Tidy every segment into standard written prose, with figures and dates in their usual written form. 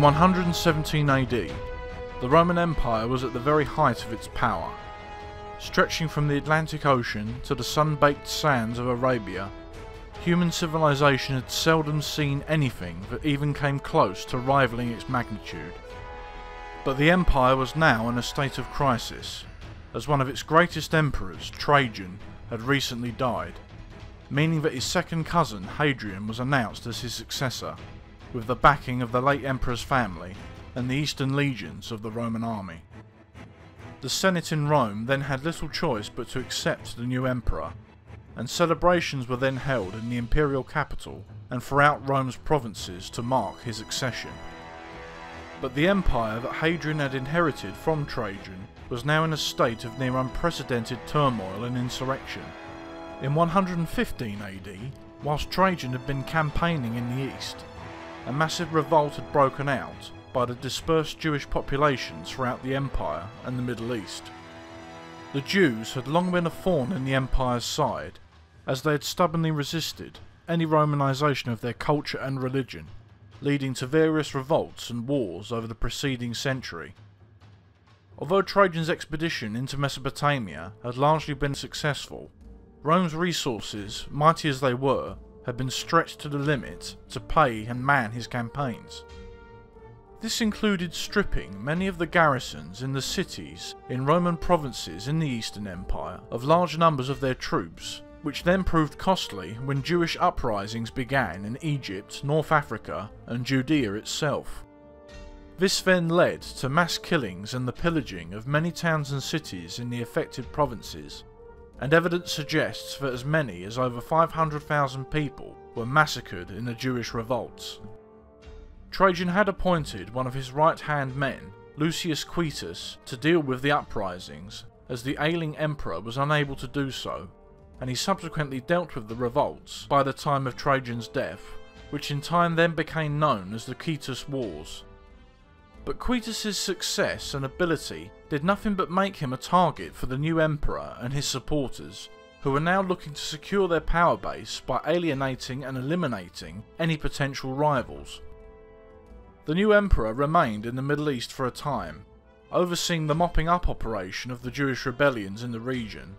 117 AD, the Roman Empire was at the very height of its power. Stretching from the Atlantic Ocean to the sun-baked sands of Arabia, human civilization had seldom seen anything that even came close to rivaling its magnitude. But the empire was now in a state of crisis, as one of its greatest emperors, Trajan, had recently died, meaning that his second cousin, Hadrian, was announced as his successor, with the backing of the late emperor's family and the eastern legions of the Roman army. The Senate in Rome then had little choice but to accept the new emperor, and celebrations were then held in the imperial capital and throughout Rome's provinces to mark his accession. But the empire that Hadrian had inherited from Trajan was now in a state of near unprecedented turmoil and insurrection. In 115 AD, whilst Trajan had been campaigning in the east, a massive revolt had broken out by the dispersed Jewish populations throughout the empire and the Middle East. The Jews had long been a thorn in the empire's side, as they had stubbornly resisted any Romanization of their culture and religion, leading to various revolts and wars over the preceding century. Although Trajan's expedition into Mesopotamia had largely been successful, Rome's resources, mighty as they were, had been stretched to the limit to pay and man his campaigns. This included stripping many of the garrisons in the cities in Roman provinces in the Eastern Empire of large numbers of their troops, which then proved costly when Jewish uprisings began in Egypt, North Africa, and Judea itself. This then led to mass killings and the pillaging of many towns and cities in the affected provinces, and evidence suggests that as many as over 500,000 people were massacred in the Jewish revolts. Trajan had appointed one of his right-hand men, Lucius Quietus, to deal with the uprisings, as the ailing emperor was unable to do so, and he subsequently dealt with the revolts by the time of Trajan's death, which in time then became known as the Quietus Wars. But Quietus's success and ability did nothing but make him a target for the new emperor and his supporters, who were now looking to secure their power base by alienating and eliminating any potential rivals. The new emperor remained in the Middle East for a time, overseeing the mopping up operation of the Jewish rebellions in the region,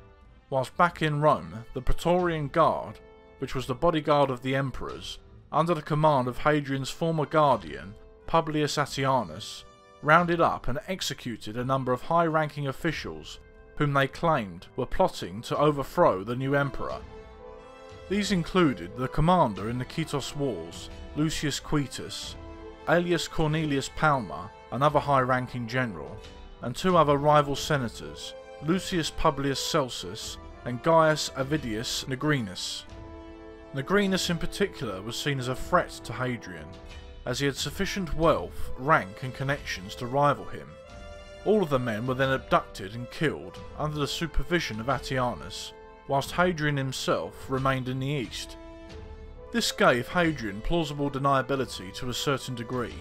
whilst back in Rome, the Praetorian Guard, which was the bodyguard of the emperors, under the command of Hadrian's former guardian, Publius Attianus, rounded up and executed a number of high-ranking officials whom they claimed were plotting to overthrow the new emperor. These included the commander in the Quietus Wars, Lucius Quietus, Aelius Cornelius Palma, another high-ranking general, and two other rival senators, Lucius Publius Celsus and Gaius Avidius Nigrinus. Nigrinus in particular was seen as a threat to Hadrian, as he had sufficient wealth, rank and connections to rival him. All of the men were then abducted and killed under the supervision of Attianus, whilst Hadrian himself remained in the east. This gave Hadrian plausible deniability to a certain degree,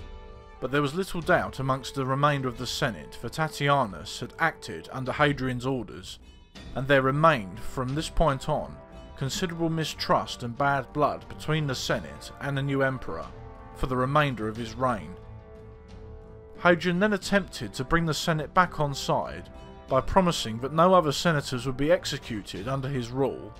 but there was little doubt amongst the remainder of the Senate that Attianus had acted under Hadrian's orders, and there remained from this point on considerable mistrust and bad blood between the Senate and the new emperor for the remainder of his reign. Hadrian then attempted to bring the Senate back on side by promising that no other senators would be executed under his rule,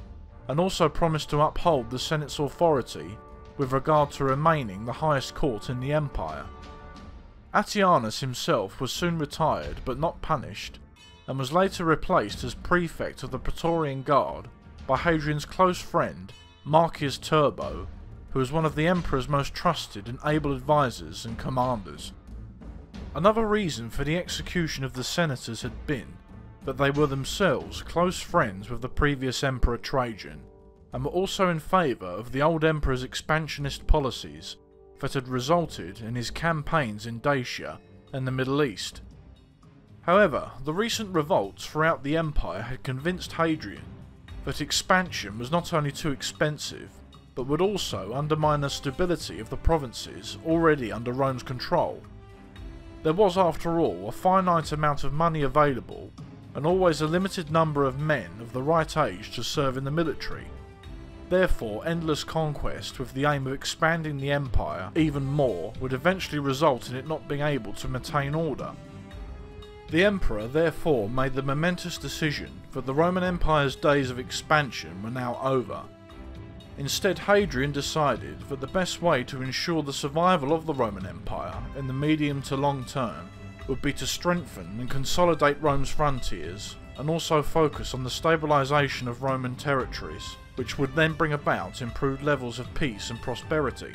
and also promised to uphold the Senate's authority with regard to remaining the highest court in the empire. Attianus himself was soon retired but not punished, and was later replaced as prefect of the Praetorian Guard by Hadrian's close friend Marcius Turbo, who was one of the emperor's most trusted and able advisors and commanders. Another reason for the execution of the senators had been that they were themselves close friends with the previous emperor Trajan, and were also in favour of the old emperor's expansionist policies that had resulted in his campaigns in Dacia and the Middle East. However, the recent revolts throughout the empire had convinced Hadrian that expansion was not only too expensive, but would also undermine the stability of the provinces already under Rome's control. There was, after all, a finite amount of money available, and always a limited number of men of the right age to serve in the military. Therefore, endless conquest with the aim of expanding the empire even more would eventually result in it not being able to maintain order. The emperor therefore made the momentous decision that the Roman Empire's days of expansion were now over. Instead, Hadrian decided that the best way to ensure the survival of the Roman Empire in the medium to long term would be to strengthen and consolidate Rome's frontiers, and also focus on the stabilisation of Roman territories, which would then bring about improved levels of peace and prosperity.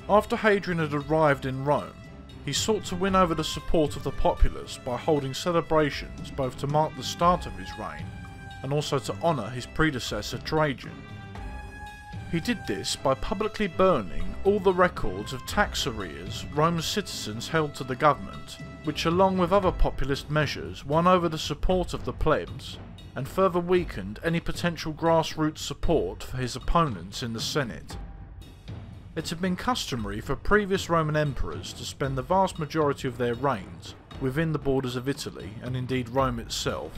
After Hadrian had arrived in Rome, he sought to win over the support of the populace by holding celebrations both to mark the start of his reign and also to honour his predecessor Trajan. He did this by publicly burning all the records of tax arrears Rome's citizens held to the government, which along with other populist measures won over the support of the plebs and further weakened any potential grassroots support for his opponents in the Senate. It had been customary for previous Roman emperors to spend the vast majority of their reigns within the borders of Italy and indeed Rome itself,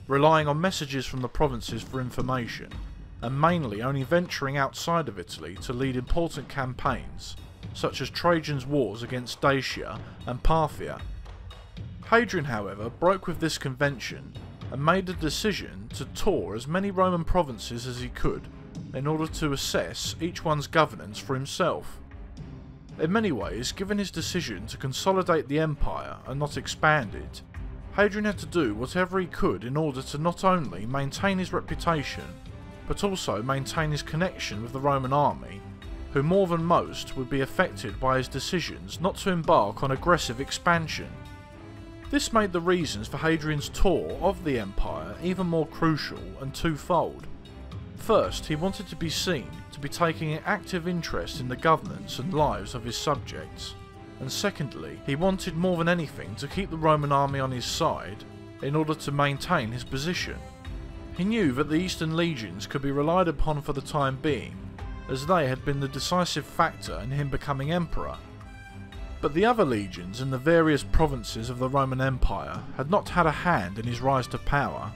relying on messages from the provinces for information, and mainly only venturing outside of Italy to lead important campaigns, such as Trajan's wars against Dacia and Parthia. Hadrian, however, broke with this convention and made the decision to tour as many Roman provinces as he could in order to assess each one's governance for himself. In many ways, given his decision to consolidate the empire and not expand it, Hadrian had to do whatever he could in order to not only maintain his reputation, but also maintain his connection with the Roman army, who more than most would be affected by his decisions not to embark on aggressive expansion. This made the reasons for Hadrian's tour of the empire even more crucial and twofold. First, he wanted to be seen to be taking an active interest in the governance and lives of his subjects, and secondly, he wanted more than anything to keep the Roman army on his side in order to maintain his position. He knew that the Eastern legions could be relied upon for the time being, as they had been the decisive factor in him becoming emperor. But the other legions in the various provinces of the Roman Empire had not had a hand in his rise to power,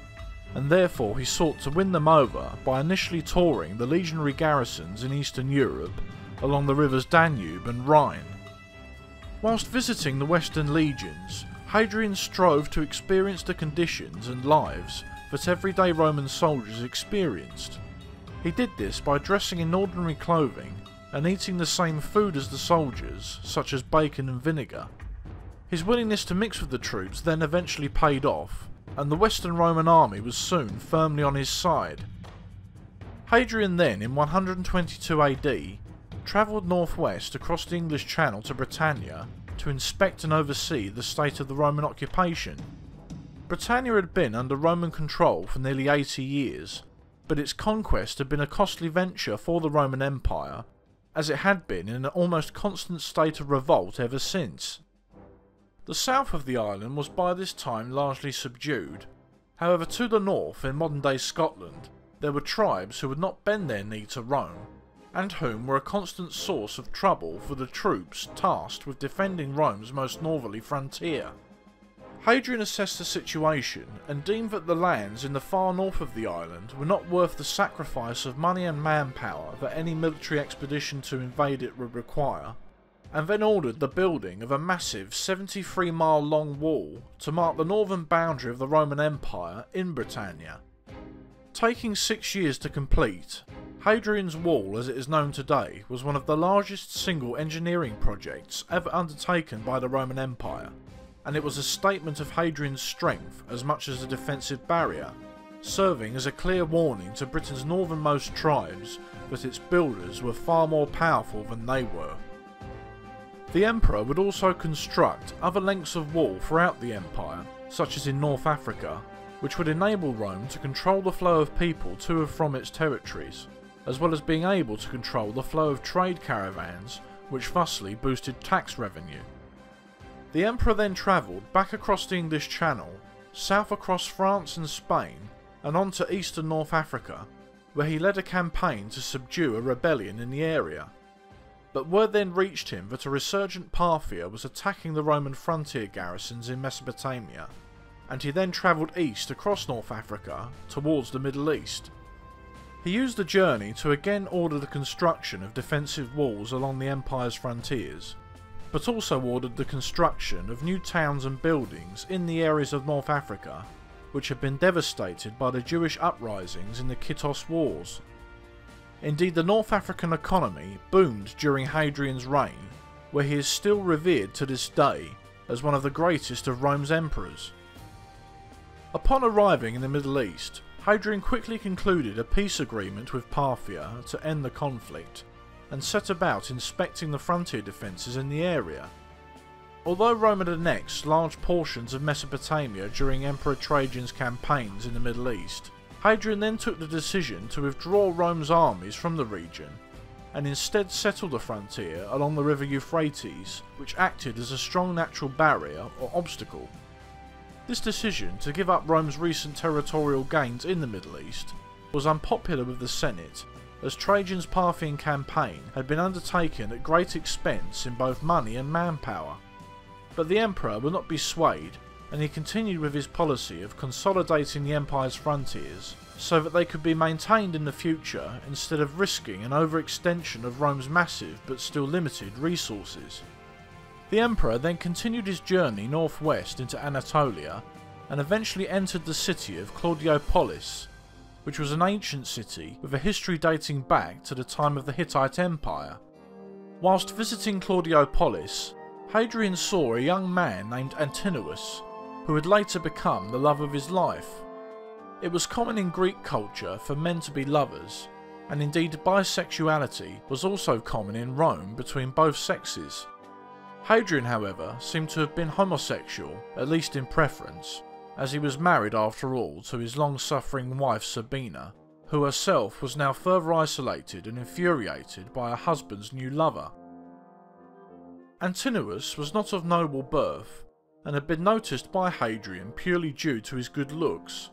and therefore he sought to win them over by initially touring the legionary garrisons in Eastern Europe along the rivers Danube and Rhine. Whilst visiting the Western legions, Hadrian strove to experience the conditions and lives that everyday Roman soldiers experienced. He did this by dressing in ordinary clothing and eating the same food as the soldiers, such as bacon and vinegar. His willingness to mix with the troops then eventually paid off, and the Western Roman army was soon firmly on his side. Hadrian then, in 122 AD, travelled northwest across the English Channel to Britannia to inspect and oversee the state of the Roman occupation. Britannia had been under Roman control for nearly 80 years, but its conquest had been a costly venture for the Roman Empire, as it had been in an almost constant state of revolt ever since. The south of the island was by this time largely subdued. However, to the north, in modern-day Scotland, there were tribes who would not bend their knee to Rome, and whom were a constant source of trouble for the troops tasked with defending Rome's most northerly frontier. Hadrian assessed the situation and deemed that the lands in the far north of the island were not worth the sacrifice of money and manpower that any military expedition to invade it would require, and then ordered the building of a massive 73-mile long wall to mark the northern boundary of the Roman Empire in Britannia. Taking 6 years to complete, Hadrian's Wall as it is known today was one of the largest single engineering projects ever undertaken by the Roman Empire, and it was a statement of Hadrian's strength as much as a defensive barrier, serving as a clear warning to Britain's northernmost tribes that its builders were far more powerful than they were. The emperor would also construct other lengths of wall throughout the empire, such as in North Africa, which would enable Rome to control the flow of people to and from its territories, as well as being able to control the flow of trade caravans, which thusly boosted tax revenue. The emperor then travelled back across the English Channel, south across France and Spain, and on to eastern North Africa, where he led a campaign to subdue a rebellion in the area. But word then reached him that a resurgent Parthia was attacking the Roman frontier garrisons in Mesopotamia, and he then travelled east across North Africa towards the Middle East. He used the journey to again order the construction of defensive walls along the empire's frontiers, but also ordered the construction of new towns and buildings in the areas of North Africa which had been devastated by the Jewish uprisings in the Kittos Wars. Indeed, the North African economy boomed during Hadrian's reign, where he is still revered to this day as one of the greatest of Rome's emperors. Upon arriving in the Middle East, Hadrian quickly concluded a peace agreement with Parthia to end the conflict, and set about inspecting the frontier defences in the area. Although Rome had annexed large portions of Mesopotamia during Emperor Trajan's campaigns in the Middle East, Hadrian then took the decision to withdraw Rome's armies from the region, and instead settle the frontier along the river Euphrates, which acted as a strong natural barrier or obstacle. This decision to give up Rome's recent territorial gains in the Middle East was unpopular with the Senate, as Trajan's Parthian campaign had been undertaken at great expense in both money and manpower. But the emperor would not be swayed, and he continued with his policy of consolidating the empire's frontiers so that they could be maintained in the future instead of risking an overextension of Rome's massive but still limited resources. The emperor then continued his journey northwest into Anatolia and eventually entered the city of Claudiopolis, which was an ancient city with a history dating back to the time of the Hittite Empire. Whilst visiting Claudiopolis, Hadrian saw a young man named Antinous, who would later become the love of his life. It was common in Greek culture for men to be lovers, and indeed bisexuality was also common in Rome between both sexes. Hadrian, however, seemed to have been homosexual, at least in preference, as he was married after all to his long-suffering wife Sabina, who herself was now further isolated and infuriated by her husband's new lover. Antinous was not of noble birth, and had been noticed by Hadrian purely due to his good looks,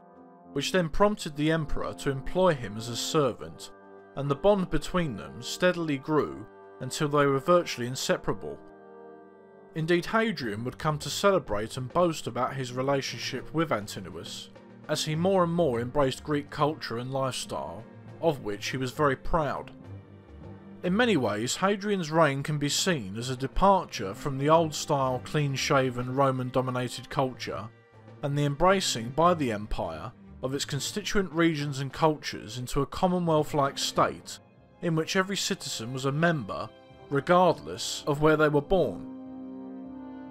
which then prompted the emperor to employ him as a servant, and the bond between them steadily grew until they were virtually inseparable. Indeed, Hadrian would come to celebrate and boast about his relationship with Antinous, as he more and more embraced Greek culture and lifestyle, of which he was very proud. In many ways, Hadrian's reign can be seen as a departure from the old-style, clean-shaven, Roman-dominated culture, and the embracing by the empire of its constituent regions and cultures into a commonwealth-like state, in which every citizen was a member, regardless of where they were born.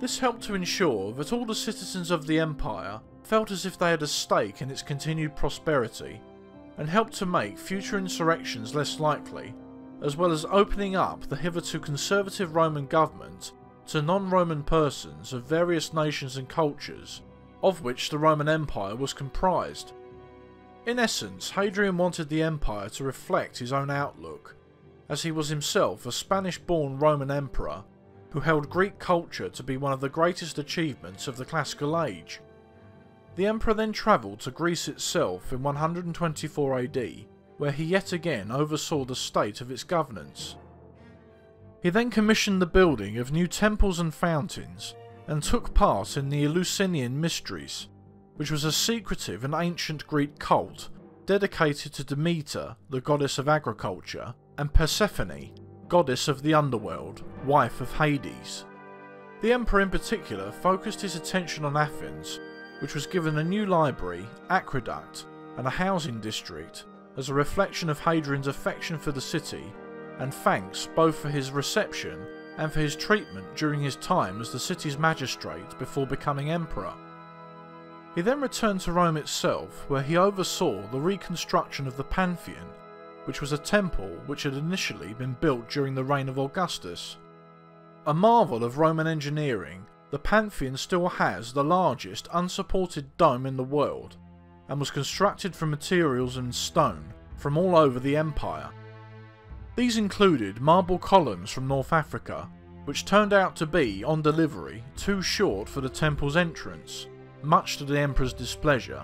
This helped to ensure that all the citizens of the empire felt as if they had a stake in its continued prosperity, and helped to make future insurrections less likely, as well as opening up the hitherto conservative Roman government to non-Roman persons of various nations and cultures, of which the Roman Empire was comprised. In essence, Hadrian wanted the empire to reflect his own outlook, as he was himself a Spanish-born Roman emperor who held Greek culture to be one of the greatest achievements of the classical age. The emperor then travelled to Greece itself in 124 AD, where he yet again oversaw the state of its governance. He then commissioned the building of new temples and fountains, and took part in the Eleusinian Mysteries, which was a secretive and ancient Greek cult dedicated to Demeter, the goddess of agriculture, and Persephone, goddess of the underworld, wife of Hades. The emperor in particular focused his attention on Athens, which was given a new library, aqueduct, and a housing district, as a reflection of Hadrian's affection for the city, and thanks both for his reception and for his treatment during his time as the city's magistrate before becoming emperor. He then returned to Rome itself, where he oversaw the reconstruction of the Pantheon, which was a temple which had initially been built during the reign of Augustus. A marvel of Roman engineering, the Pantheon still has the largest unsupported dome in the world, and was constructed from materials and stone from all over the empire. These included marble columns from North Africa, which turned out to be, on delivery, too short for the temple's entrance, much to the emperor's displeasure,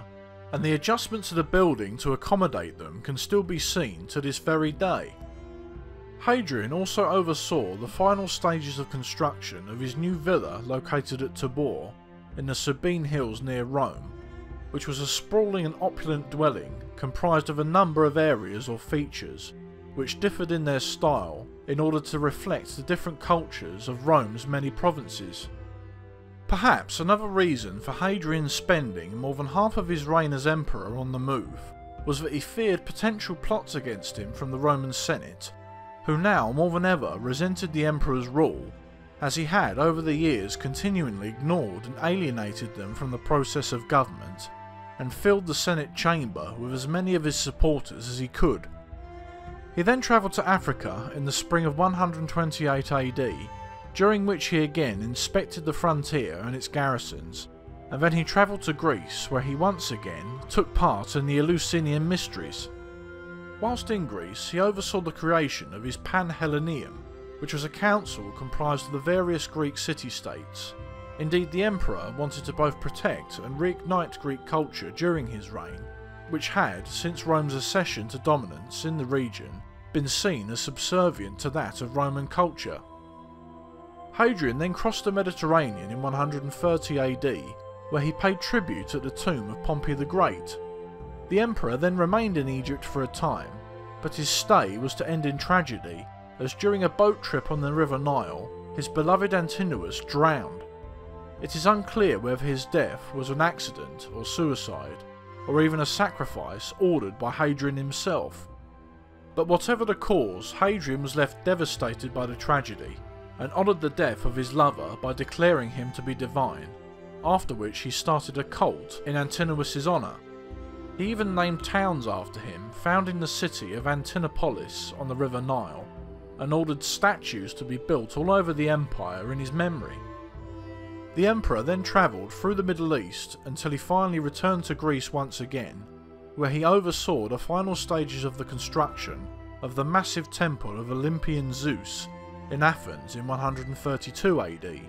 and the adjustments to the building to accommodate them can still be seen to this very day. Hadrian also oversaw the final stages of construction of his new villa located at Tabor, in the Sabine Hills near Rome, which was a sprawling and opulent dwelling comprised of a number of areas or features, which differed in their style in order to reflect the different cultures of Rome's many provinces. Perhaps another reason for Hadrian spending more than half of his reign as emperor on the move was that he feared potential plots against him from the Roman Senate, who now more than ever resented the emperor's rule, as he had over the years continually ignored and alienated them from the process of government, and filled the Senate chamber with as many of his supporters as he could. He then travelled to Africa in the spring of 128 AD, during which he again inspected the frontier and its garrisons, and then he travelled to Greece, where he once again took part in the Eleusinian Mysteries. Whilst in Greece, he oversaw the creation of his Panhelleneum, which was a council comprised of the various Greek city-states. Indeed, the emperor wanted to both protect and reignite Greek culture during his reign, which had, since Rome's accession to dominance in the region, been seen as subservient to that of Roman culture. Hadrian then crossed the Mediterranean in 130 AD, where he paid tribute at the tomb of Pompey the Great. The emperor then remained in Egypt for a time, but his stay was to end in tragedy, as during a boat trip on the River Nile, his beloved Antinous drowned. It is unclear whether his death was an accident or suicide, or even a sacrifice ordered by Hadrian himself. But whatever the cause, Hadrian was left devastated by the tragedy, and honoured the death of his lover by declaring him to be divine, after which he started a cult in Antinous' honour. He even named towns after him, founding the city of Antinopolis on the River Nile, and ordered statues to be built all over the empire in his memory. The emperor then travelled through the Middle East until he finally returned to Greece once again, where he oversaw the final stages of the construction of the massive temple of Olympian Zeus in Athens in 132 AD.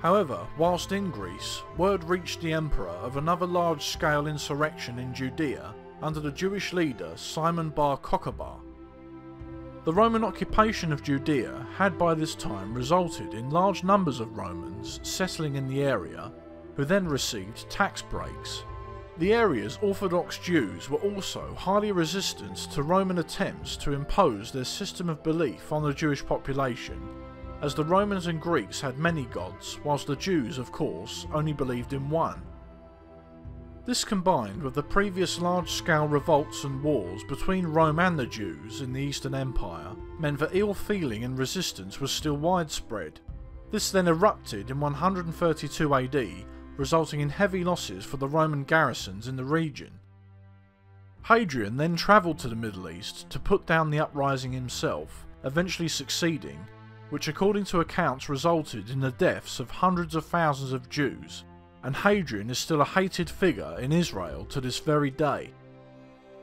However, whilst in Greece, word reached the emperor of another large-scale insurrection in Judea under the Jewish leader Simon bar Kokhba. The Roman occupation of Judea had by this time resulted in large numbers of Romans settling in the area, who then received tax breaks. The area's Orthodox Jews were also highly resistant to Roman attempts to impose their system of belief on the Jewish population, as the Romans and Greeks had many gods, whilst the Jews, of course, only believed in one. This, combined with the previous large-scale revolts and wars between Rome and the Jews in the Eastern Empire, meant that ill feeling and resistance was still widespread. This then erupted in 132 AD, resulting in heavy losses for the Roman garrisons in the region. Hadrian then travelled to the Middle East to put down the uprising himself, eventually succeeding, which according to accounts resulted in the deaths of hundreds of thousands of Jews, and Hadrian is still a hated figure in Israel to this very day.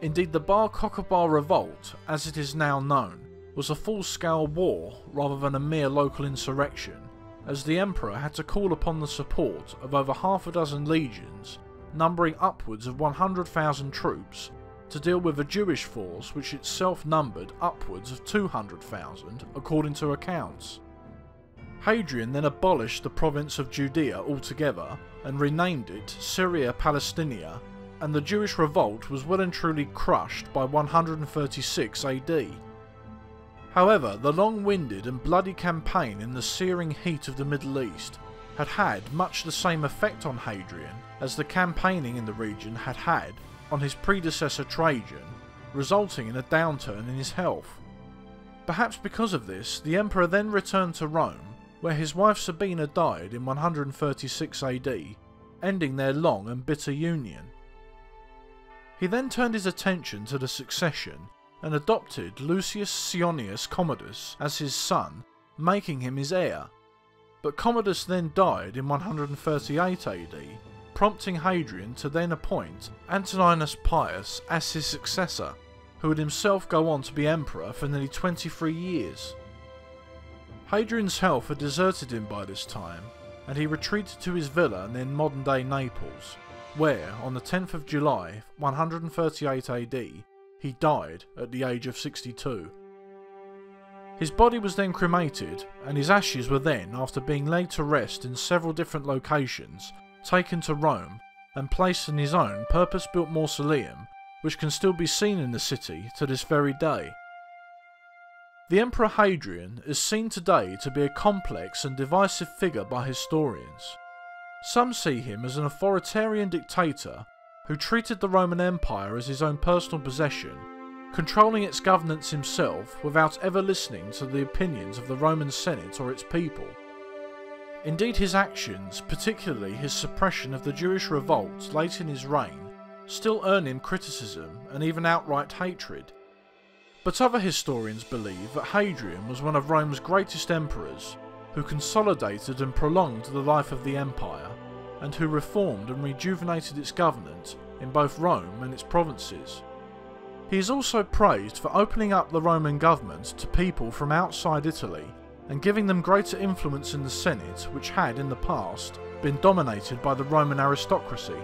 Indeed, the Bar Kokhba revolt, as it is now known, was a full-scale war rather than a mere local insurrection, as the emperor had to call upon the support of over half a dozen legions, numbering upwards of 100,000 troops, to deal with a Jewish force which itself numbered upwards of 200,000 according to accounts. Hadrian then abolished the province of Judea altogether and renamed it Syria Palestinia, and the Jewish revolt was well and truly crushed by 136 AD. However, the long-winded and bloody campaign in the searing heat of the Middle East had had much the same effect on Hadrian as the campaigning in the region had had on his predecessor Trajan, resulting in a downturn in his health. Perhaps because of this, the emperor then returned to Rome, where his wife Sabina died in 136 AD, ending their long and bitter union. He then turned his attention to the succession and adopted Lucius Sionius Commodus as his son, making him his heir. But Commodus then died in 138 AD, prompting Hadrian to then appoint Antoninus Pius as his successor, who would himself go on to be emperor for nearly 23 years. Hadrian's health had deserted him by this time, and he retreated to his villa near modern-day Naples, where, on the 10th of July, 138 AD, he died at the age of 62. His body was then cremated, and his ashes were then, after being laid to rest in several different locations, taken to Rome and placed in his own purpose-built mausoleum, which can still be seen in the city to this very day. The Emperor Hadrian is seen today to be a complex and divisive figure by historians. Some see him as an authoritarian dictator who treated the Roman Empire as his own personal possession, controlling its governance himself without ever listening to the opinions of the Roman Senate or its people. Indeed, his actions, particularly his suppression of the Jewish revolt late in his reign, still earn him criticism and even outright hatred. But other historians believe that Hadrian was one of Rome's greatest emperors, who consolidated and prolonged the life of the empire, and who reformed and rejuvenated its government in both Rome and its provinces. He is also praised for opening up the Roman government to people from outside Italy and giving them greater influence in the Senate, which had, in the past, been dominated by the Roman aristocracy.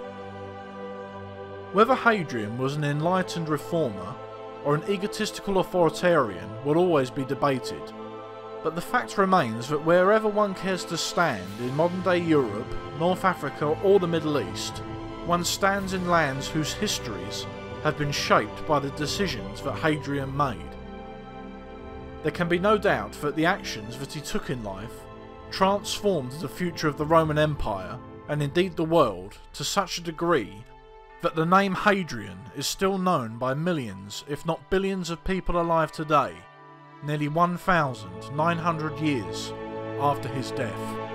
Whether Hadrian was an enlightened reformer or an egotistical authoritarian will always be debated, but the fact remains that wherever one cares to stand in modern-day Europe, North Africa or the Middle East, one stands in lands whose histories have been shaped by the decisions that Hadrian made. There can be no doubt that the actions that he took in life transformed the future of the Roman Empire, and indeed the world, to such a degree that the name Hadrian is still known by millions, if not billions of people alive today, nearly 1,900 years after his death.